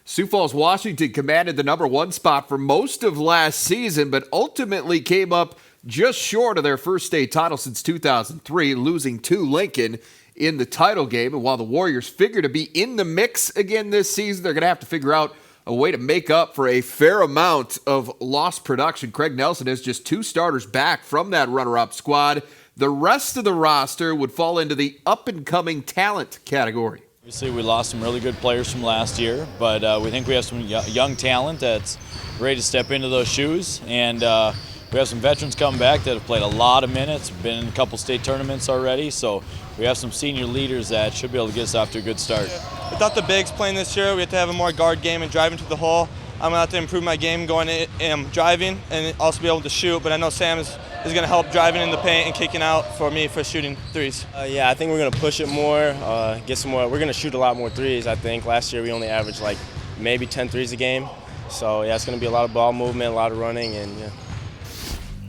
Sioux Falls, Washington commanded the number 1 spot for most of last season, but ultimately came up just short of their first state title since 2003, losing to Lincoln in the title game. And while the Warriors figure to be in the mix again this season, they're going to have to figure out a way to make up for a fair amount of lost production. Craig Nelson has just 2 starters back from that runner-up squad. The rest of the roster would fall into the up-and-coming talent category. Obviously, we lost some really good players from last year, but we think we have some young talent that's ready to step into those shoes. And we have some veterans coming back that have played a lot of minutes, been in a couple state tournaments already. So we have some senior leaders that should be able to get us off to a good start. Without the bigs playing this year, we have to have a more guard game and driving to the hole. I'm going to have to improve my game going in driving and also be able to shoot, but I know Sam is going to help driving in the paint and kicking out for me for shooting threes. Yeah, I think we're going to push it more, get some more. We're going to shoot a lot more threes, I think. Last year we only averaged like maybe 10 threes a game. So, yeah, it's going to be a lot of ball movement, a lot of running, and yeah.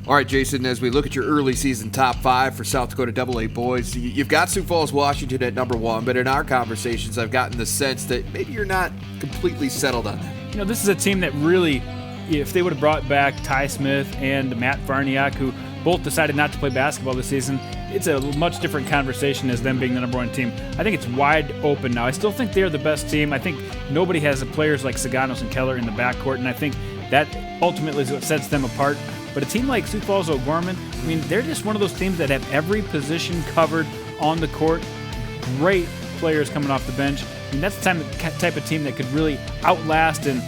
All right, Jason, as we look at your early season top 5 for South Dakota AA boys, you've got Sioux Falls, Washington at number 1, but in our conversations, I've gotten the sense that maybe you're not completely settled on that. You know, this is a team that really, if they would have brought back Ty Smith and Matt Varniak, who both decided not to play basketball this season, it's a much different conversation as them being the number 1 team. I think it's wide open now. I still think they're the best team. I think nobody has the players like Saganos and Keller in the backcourt, and I think that ultimately is what sets them apart. But a team like Sioux Falls O'Gorman, I mean, they're just one of those teams that have every position covered on the court. Great players coming off the bench. I mean, that's the type of team that could really outlast and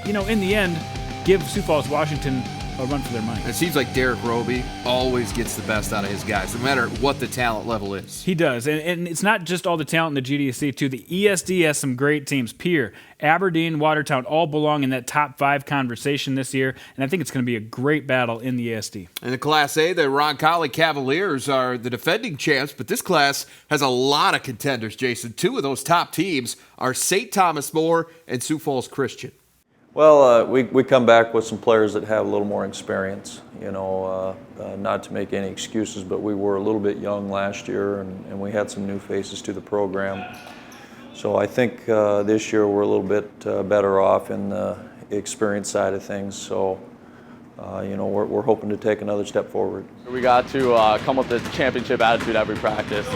you know, in the end, give Sioux Falls Washington a run for their money. It seems like Derek Roby always gets the best out of his guys, no matter what the talent level is. He does, and it's not just all the talent in the GDSC, too. The ESD has some great teams. Pierre, Aberdeen, Watertown all belong in that top 5 conversation this year, and I think it's going to be a great battle in the ESD. In the Class A, the Roncalli Cavaliers are the defending champs, but this class has a lot of contenders, Jason. 2 of those top teams are St. Thomas More and Sioux Falls Christian. Well, we come back with some players that have a little more experience. You know, not to make any excuses, but we were a little bit young last year, and we had some new faces to the program. So I think this year we're a little bit better off in the experience side of things. So, you know, we're hoping to take another step forward. We got to come with the championship attitude every practice.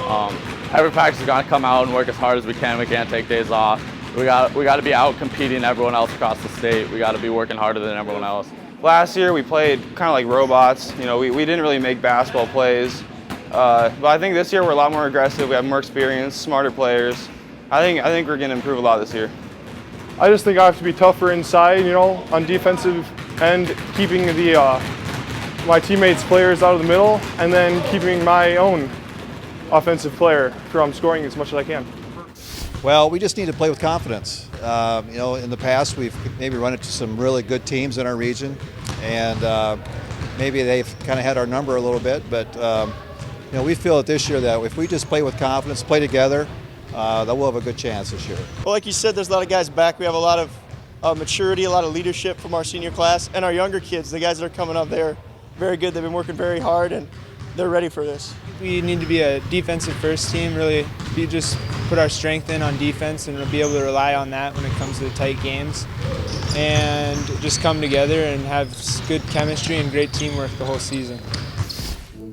Every practice is going to come out and work as hard as we can. We can't take days off. We got to be out competing everyone else across the state. We got to be working harder than everyone else. Last year we played kind of like robots. You know, we didn't really make basketball plays. But I think this year we're a lot more aggressive. We have more experience, smarter players. I think we're going to improve a lot this year. I just think I have to be tougher inside, you know, on defensive end, keeping my teammates' players out of the middle, and then keeping my own offensive player from scoring as much as I can. Well, we just need to play with confidence. You know, in the past we've maybe run into some really good teams in our region, and maybe they've kind of had our number a little bit, but you know, we feel that this year that if we just play with confidence, play together, that we'll have a good chance this year. Well, like you said, there's a lot of guys back. We have a lot of maturity, a lot of leadership from our senior class, and our younger kids, the guys that are coming up, they're very good. They've been working very hard, and they're ready for this. We need to be a defensive first team, really just put our strength in on defense and be able to rely on that when it comes to the tight games, and just come together and have good chemistry and great teamwork the whole season.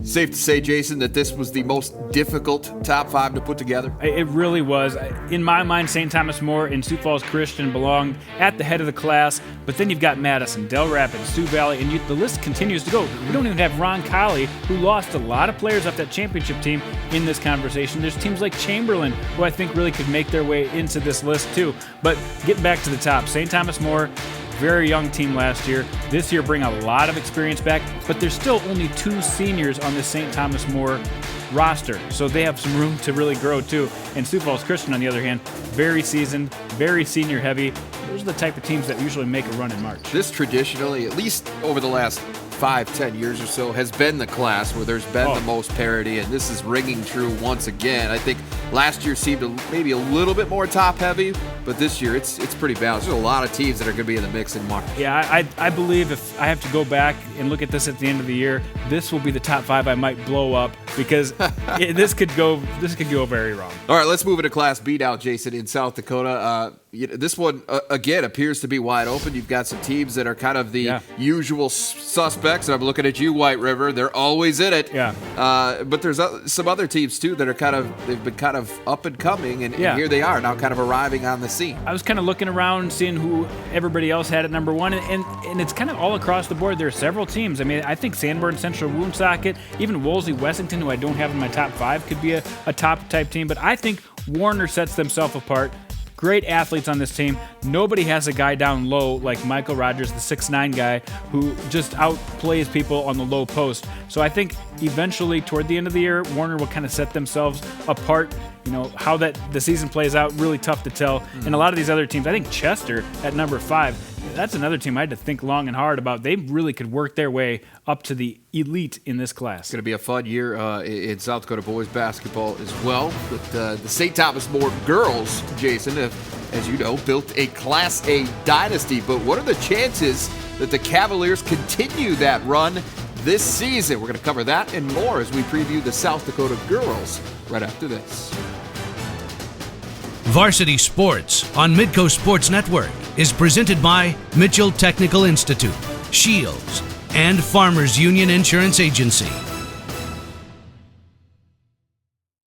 Safe to say, Jason, that this was the most difficult top 5 to put together? It really was. In my mind, St. Thomas More and Sioux Falls Christian belonged at the head of the class, but then you've got Madison, Del Rapids, Sioux Valley, and the list continues to go. We don't even have Roncalli, who lost a lot of players off that championship team, in this conversation. There's teams like Chamberlain, who I think really could make their way into this list too. But getting back to the top, St. Thomas More, very young team last year. This year bring a lot of experience back, but there's still only 2 seniors on the St. Thomas More roster, so they have some room to really grow too. And Sioux Falls Christian, on the other hand, very seasoned, very senior heavy. Those are the type of teams that usually make a run in March. This traditionally, at least over the last 5-10 years or so, has been the class where there's been the most parity, and this is ringing true once again. I think last year seemed maybe a little bit more top heavy, but this year it's pretty balanced. There's a lot of teams that are going to be in the mix in March. Yeah, I believe if I have to go back and look at this at the end of the year, this will be the top 5 I might blow up because this could go very wrong. All right, let's move into Class B now, Jason, in South Dakota. This one, again, appears to be wide open. You've got some teams that are kind of the usual suspects. And I'm looking at you, White River. They're always in it. Yeah. But there's some other teams, too, that are they've been kind of up and coming, and here they are now kind of arriving on the scene. I was kind of looking around, seeing who everybody else had at number 1, and it's kind of all across the board. There are several teams. I mean, I think Sanborn Central Woonsocket, even Wolsey Wessington, who I don't have in my top 5, could be a top-type team. But I think Warner sets themselves apart. Great athletes on this team. Nobody has a guy down low like Michael Rogers, the 6'9" guy, who just outplays people on the low post. So I think eventually, toward the end of the year, Warner will kind of set themselves apart. You know, how the season plays out, really tough to tell. And a lot of these other teams, I think Chester at number 5, that's another team I had to think long and hard about. They really could work their way up to the elite in this class. It's going to be a fun year in South Dakota boys basketball as well. But the St. Thomas More girls, Jason, as you know, built a Class A dynasty. But what are the chances that the Cavaliers continue that run this season? We're going to cover that and more as we preview the South Dakota girls right after this. Varsity Sports on Midco Sports Network is presented by Mitchell Technical Institute, Shields, and Farmers Union Insurance Agency.